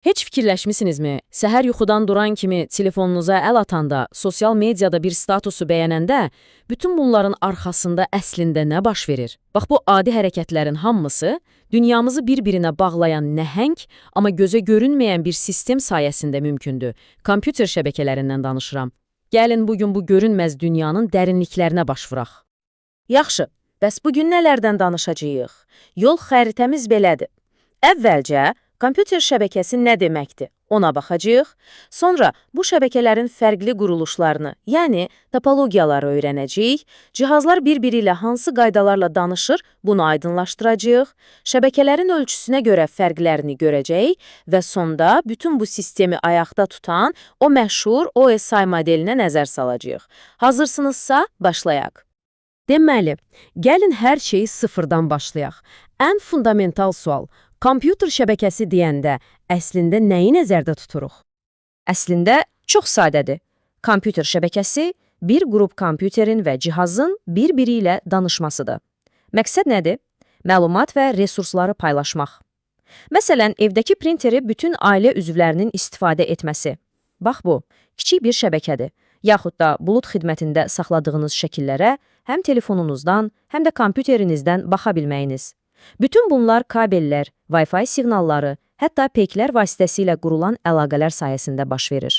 Heç fikirləşmisinizmi? Səhər yuxudan duran kimi telefonunuza əl atanda, sosial mediada bir statusu bəyənəndə, bütün bunların arxasında əslində nə baş verir? Bax, bu adi hərəkətlərin hamısı dünyamızı bir-birinə bağlayan nəhəng, amma gözə görünməyən bir sistem sayəsində mümkündür. Kompüter şəbəkələrindən danışıram. Gəlin bugün bu görünməz dünyanın dərinliklərinə baş vuraq. Yaxşı, bəs bugün nələrdən danışacağıq? Yol xəritəmiz belədir. Əvvəlcə, kompüter şəbəkəsi nə deməkdir? Ona baxacağıq. Sonra bu şəbəkələrin fərqli quruluşlarını, yəni topologiyaları öyrənəcəyik. Cihazlar bir-biri ilə hansı qaydalarla danışır, bunu aydınlaşdıracağıq. Şəbəkələrin ölçüsünə görə fərqlərini görəcəyik və sonda bütün bu sistemi ayaqda tutan o məşhur OSI modelinə nəzər salacağıq. Hazırsınızsa, başlayaq. Deməli, gəlin hər şeyi sıfırdan başlayaq. Ən fundamental sual, kompüter şəbəkəsi deyəndə əslində nəyi nəzərdə tuturuq? Əslində, çox sadədir. Kompüter şəbəkəsi bir qrup kompüterin və cihazın bir-biri ilə danışmasıdır. Məqsəd nədir? Məlumat və resursları paylaşmaq. Məsələn, evdəki printeri bütün ailə üzvlərinin istifadə etməsi. Bax bu, kiçik bir şəbəkədir. Yaxud da bulut xidmətində saxladığınız şəkillərə həm telefonunuzdan, həm də kompüterinizdən baxa bilməyiniz. Bütün bunlar kabellər, Wi-Fi siqnalları, hətta peyklər vasitəsilə qurulan əlaqələr sayəsində baş verir.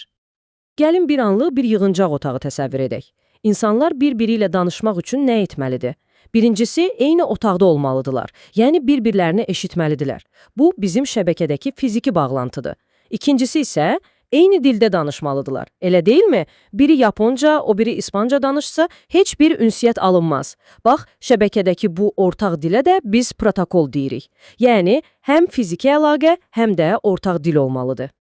Gəlin bir anlıq bir yığıncaq otağı təsəvvür edək. İnsanlar bir-biri ilə danışmaq üçün nə etməlidir? Birincisi, eyni otaqda olmalıdırlar, yəni bir-birlərini eşitməlidirlər. Bu, bizim şəbəkədəki fiziki bağlantıdır. İkincisi isə, eyni dildə danışmalıdırlar. Elə deyilmi? Biri Yaponca, o biri İspanca danışsa, heç bir ünsiyyət alınmaz. Bax, şəbəkədəki bu ortaq dilə də biz protokol deyirik. Yəni, həm fiziki əlaqə, həm də ortaq dil olmalıdır.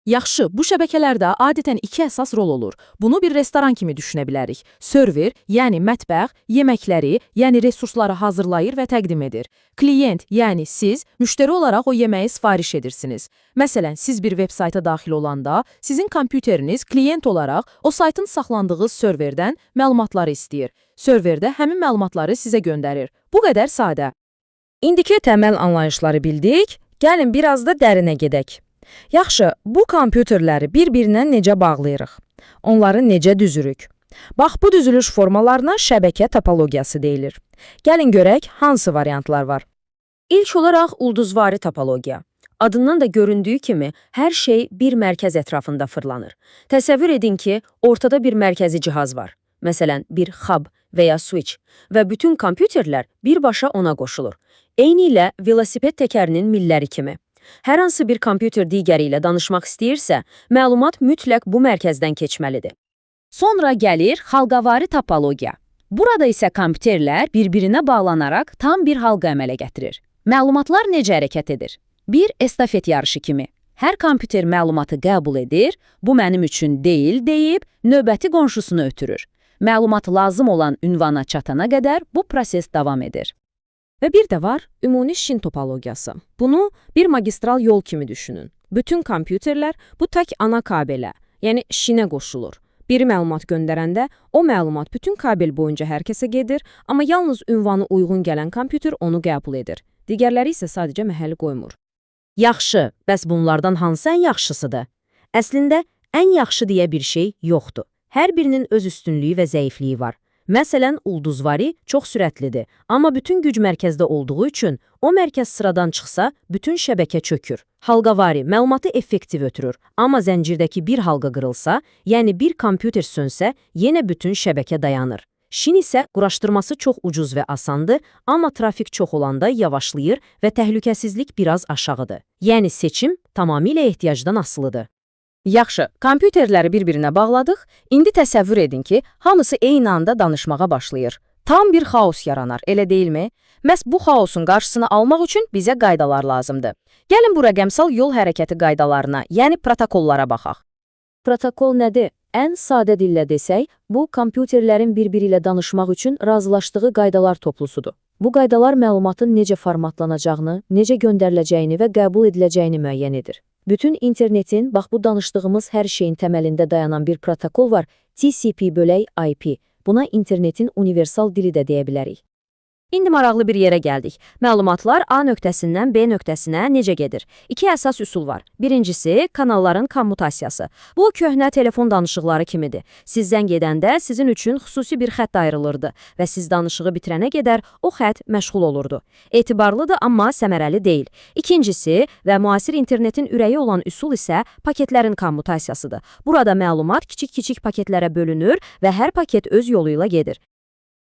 Yaxşı, bu şəbəkələrdə adətən iki əsas rol olur. Bunu bir restoran kimi düşünə bilərik. Server, yəni mətbəx, yeməkləri, yəni resursları hazırlayır və təqdim edir. Klient, yəni siz, müştəri olaraq o yeməyi sifariş edirsiniz. Məsələn, siz bir veb sayta daxil olanda, sizin kompüteriniz klient olaraq o saytın saxlandığı serverdən məlumatları istəyir. Serverdə həmin məlumatları sizə göndərir. Bu qədər sadə. İndiki təməl anlayışları bildik, gəlin biraz da dərinə gedək. Yaxşı, bu kompüterləri bir-birinə necə bağlayırıq? Onları necə düzürük? Bax, bu düzülüş formalarına şəbəkə topologiyası deyilir. Gəlin görək, hansı variantlar var? İlk olaraq ulduzvari topologiya. Adından da göründüyü kimi, hər şey bir mərkəz ətrafında fırlanır. Təsəvvür edin ki, ortada bir mərkəzi cihaz var. Məsələn, bir hub və ya switch və bütün kompüterlər birbaşa ona qoşulur. Eyni ilə velosiped təkərinin milləri kimi. Hər hansı bir kompüter digəri ilə danışmaq istəyirsə, məlumat mütləq bu mərkəzdən keçməlidir. Sonra gəlir halqavari topologiya. Burada isə kompüterlər bir-birinə bağlanaraq tam bir halqa əmələ gətirir. Məlumatlar necə hərəkət edir? Bir estafet yarışı kimi. Hər kompüter məlumatı qəbul edir, bu mənim üçün deyil deyib, növbəti qonşusunu ötürür. Məlumat lazım olan ünvana çatana qədər bu proses davam edir. Və bir də var, ümumi şin topologiyası. Bunu bir magistral yol kimi düşünün. Bütün kompüterlər bu tək ana kabelə, yəni şinə qoşulur. Biri məlumat göndərəndə, o məlumat bütün kabel boyunca hər kəsə gedir, amma yalnız ünvanı uyğun gələn kompüter onu qəbul edir. Digərləri isə sadəcə məhəlli qoymur. Yaxşı, bəs bunlardan hansı ən yaxşısıdır? Əslində, ən yaxşı deyə bir şey yoxdur. Hər birinin öz üstünlüyü və zəifliyi var. Məsələn, ulduzvari çox sürətlidir, amma bütün güc mərkəzdə olduğu üçün o mərkəz sıradan çıxsa, bütün şəbəkə çökür. Halqavari məlumatı effektiv ötürür, amma zəncirdəki bir halqa qırılsa, yəni bir kompüter sönsə, yenə bütün şəbəkə dayanır. Şin isə quraşdırması çox ucuz və asandır, amma trafik çox olanda yavaşlayır və təhlükəsizlik biraz aşağıdır. Yəni seçim tamamilə ehtiyacdan asılıdır. Yaxşı, kompüterləri bir-birinə bağladıq. İndi təsəvvür edin ki, hamısı eyni anda danışmağa başlayır. Tam bir xaos yaranar, elə deyilmi? Məhz bu xaosun qarşısını almaq üçün bizə qaydalar lazımdır. Gəlin bu rəqəmsal yol hərəkəti qaydalarına, yəni protokollara baxaq. Protokol nədir? Ən sadə dillə desək, bu kompüterlərin bir-biri ilə danışmaq üçün razılaşdığı qaydalar toplusudur. Bu qaydalar məlumatın necə formatlanacağını, necə göndəriləcəyini və qəbul ediləcəyini müəyyən edir. Bütün internetin, bax bu danışdığımız hər şeyin təməlində dayanan bir protokol var, TCP/IP. Buna internetin universal dili də deyə bilərik. İndi maraqlı bir yerə gəldik. Məlumatlar A nöqtəsindən B nöqtəsinə necə gedir? İki əsas üsul var. Birincisi, kanalların kommutasiyası. Bu, köhnə telefon danışıqları kimidir. Siz zəng edəndə sizin üçün xüsusi bir xətt ayrılırdı və siz danışığı bitirənə qədər o xətt məşğul olurdu. Etibarlıdır, amma səmərəli deyil. İkincisi və müasir internetin ürəyi olan üsul isə paketlərin kommutasiyasıdır. Burada məlumat kiçik-kiçik paketlərə bölünür və hər paket öz yolu ilə gedir.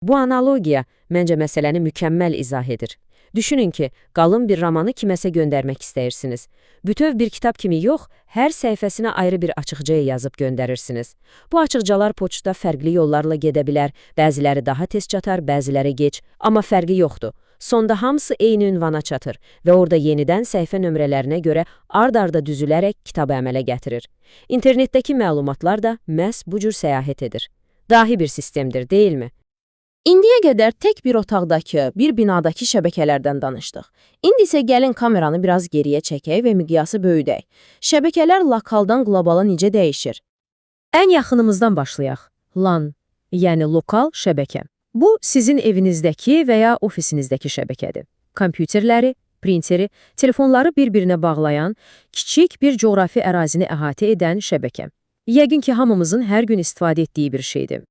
Bu analogiya məncə məsələni mükəmməl izah edir. Düşünün ki, qalın bir romanı kiməsə göndərmək istəyirsiniz. Bütöv bir kitab kimi yox, hər səhifəsinə ayrı bir açıqcaya yazıb göndərirsiniz. Bu açıqcalar poçtda fərqli yollarla gedə bilər, bəziləri daha tez çatar, bəziləri geç, amma fərqi yoxdur. Sonda hamısı eyni ünvana çatır və orada yenidən səhifə nömrələrinə görə ard-arda düzülərək kitabı əmələ gətirir. İnternetdəki məlumatlar da məhz bu cür səyahət edir. Dahi bir sistemdir, deyilmi? İndiyə qədər tək bir otaqdakı, bir binadakı şəbəkələrdən danışdıq. İndi isə gəlin kameranı biraz geriyə çəkək və miqyası böyüdək. Şəbəkələr lokaldan qlobala necə dəyişir? Ən yaxınımızdan başlayaq. LAN, yəni lokal şəbəkə. Bu, sizin evinizdəki və ya ofisinizdəki şəbəkədir. Kompüterləri, printeri, telefonları bir-birinə bağlayan, kiçik bir coğrafi ərazini əhatə edən şəbəkə. Yəqin ki, hamımızın hər gün istifadə etdiyi bir şeydir.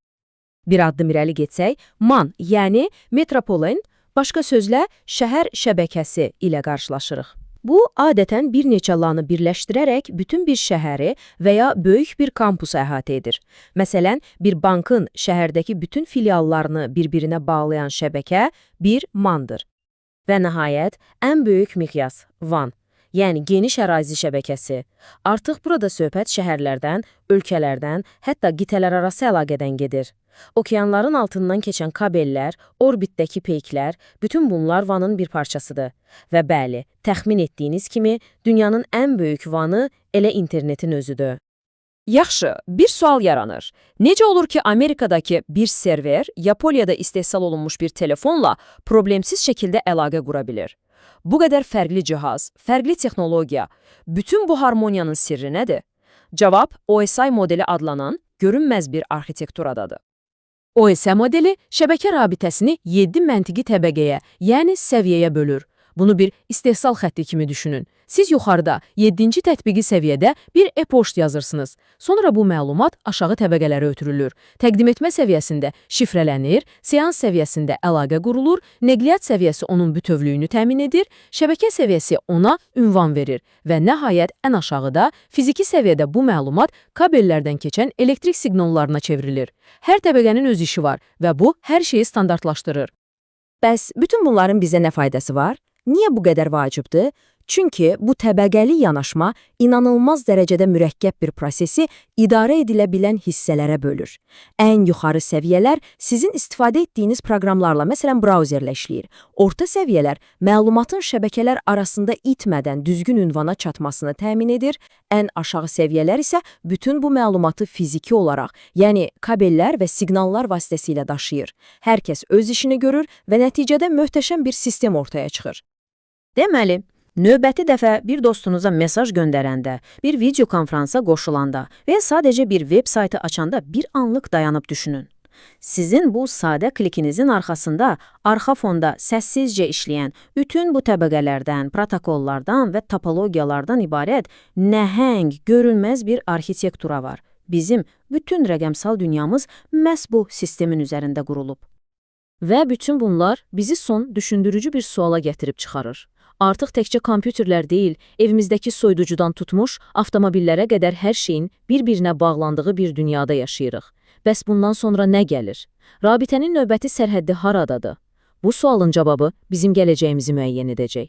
Bir addım irəli getsək, MAN, yəni metropolin, başqa sözlə şəhər şəbəkəsi ilə qarşılaşırıq. Bu, adətən bir neçə LAN-ı birləşdirərək bütün bir şəhəri və ya böyük bir kampusu əhatə edir. Məsələn, bir bankın şəhərdəki bütün filiallarını bir-birinə bağlayan şəbəkə bir MAN-dır. Və nəhayət, ən böyük miqyas, WAN, yəni geniş ərazi şəbəkəsi. Artıq burada söhbət şəhərlərdən, ölkələrdən, hətta qitələrarası əlaqədən gedir. Okeanların altından keçən kabellər, orbitdəki peyklər, bütün bunlar WAN-ın bir parçasıdır. Və bəli, təxmin etdiyiniz kimi, dünyanın ən böyük WAN-ı elə internetin özüdür. Yaxşı, bir sual yaranır. Necə olur ki, Amerikadakı bir server, Yaponiyada istehsal olunmuş bir telefonla problemsiz şəkildə əlaqə qura bilir? Bu qədər fərqli cihaz, fərqli texnologiya, bütün bu harmoniyanın sirri nədir? Cavab, OSI modeli adlanan görünməz bir arxitekturadadır. OSI modeli şəbəkə rabitəsini 7 məntiqi təbəqəyə, yəni səviyyəyə bölür. Bunu bir istehsal xətti kimi düşünün. Siz yuxarıda 7-ci tətbiqi səviyyədə bir e-poçt yazırsınız. Sonra bu məlumat aşağı təbəqələrə ötürülür. Təqdim etmə səviyyəsində şifrələnir, seans səviyyəsində əlaqə qurulur, nəqliyyat səviyyəsi onun bütövlüyünü təmin edir, şəbəkə səviyyəsi ona ünvan verir və nəhayət ən aşağıda fiziki səviyyədə bu məlumat kabellərdən keçən elektrik siqnallarına çevrilir. Hər təbəqənin öz işi var və bu hər şeyi standartlaşdırır. Bəs bütün bunların bizə nə faydası var? Niyə bu qədər vacibdir? Çünki bu təbəqəli yanaşma inanılmaz dərəcədə mürəkkəb bir prosesi idarə edilə bilən hissələrə bölür. Ən yuxarı səviyyələr sizin istifadə etdiyiniz proqramlarla, məsələn, brauzerlə işləyir. Orta səviyyələr məlumatın şəbəkələr arasında itmədən düzgün ünvana çatmasını təmin edir. Ən aşağı səviyyələr isə bütün bu məlumatı fiziki olaraq, yəni kabellər və siqnallar vasitəsilə daşıyır. Hər kəs öz işini görür və nəticədə möhtəşəm bir sistem ortaya çıxır. Deməli, növbəti dəfə bir dostunuza mesaj göndərəndə, bir video konfransa qoşulanda və sadəcə bir veb saytı açanda bir anlıq dayanıb düşünün. Sizin bu sadə klikinizin arxasında, arxa fonda səssizcə işləyən bütün bu təbəqələrdən, protokollardan və topologiyalardan ibarət nəhəng, görünməz bir arxitektura var. Bizim bütün rəqəmsal dünyamız məhz bu sistemin üzərində qurulub. Və bütün bunlar bizi son düşündürücü bir suala gətirib çıxarır. Artıq təkcə kompüterlər deyil, evimizdəki soyuducudan tutmuş, avtomobillərə qədər hər şeyin bir-birinə bağlandığı bir dünyada yaşayırıq. Bəs bundan sonra nə gəlir? Rabitənin növbəti sərhəddi haradadır? Bu sualın cavabı bizim gələcəyimizi müəyyən edəcək.